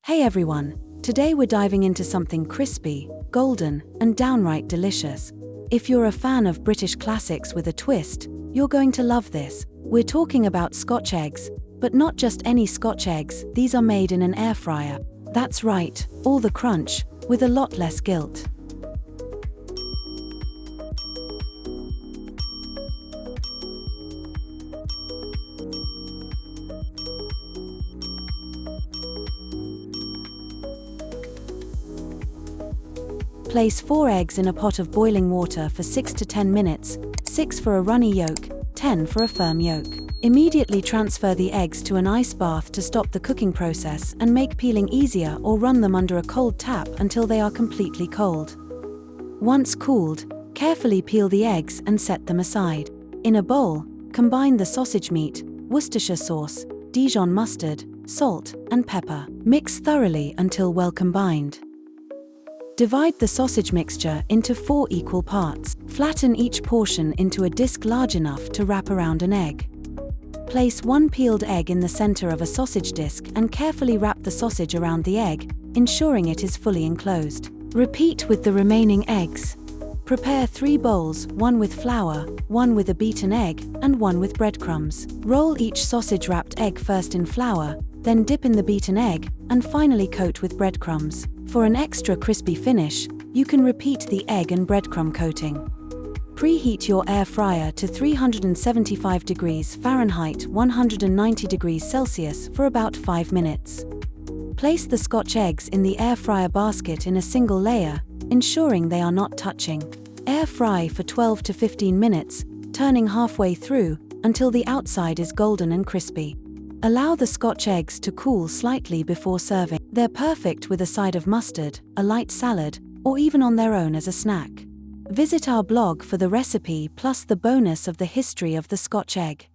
Hey everyone, today we're diving into something crispy, golden, and downright delicious. If you're a fan of British classics with a twist, you're going to love this. We're talking about Scotch eggs, but not just any Scotch eggs, these are made in an air fryer. That's right, all the crunch, with a lot less guilt. Place 4 eggs in a pot of boiling water for 6 to 10 minutes, 6 for a runny yolk, 10 for a firm yolk. Immediately transfer the eggs to an ice bath to stop the cooking process and make peeling easier, or run them under a cold tap until they are completely cold. Once cooled, carefully peel the eggs and set them aside. In a bowl, combine the sausage meat, Worcestershire sauce, Dijon mustard, salt, and pepper. Mix thoroughly until well combined. Divide the sausage mixture into 4 equal parts. Flatten each portion into a disc large enough to wrap around an egg. Place 1 peeled egg in the center of a sausage disc and carefully wrap the sausage around the egg, ensuring it is fully enclosed. Repeat with the remaining eggs. Prepare 3 bowls, 1 with flour, 1 with a beaten egg, and 1 with breadcrumbs. Roll each sausage-wrapped egg first in flour, then dip in the beaten egg, and finally coat with breadcrumbs. For an extra crispy finish, you can repeat the egg and breadcrumb coating. Preheat your air fryer to 375 degrees Fahrenheit 190 degrees Celsius for about 5 minutes. Place the Scotch eggs in the air fryer basket in a single layer, ensuring they are not touching. Air fry for 12 to 15 minutes, turning halfway through, until the outside is golden and crispy. Allow the Scotch eggs to cool slightly before serving. They're perfect with a side of mustard, a light salad, or even on their own as a snack. Visit our blog for the recipe plus the bonus of the history of the Scotch egg.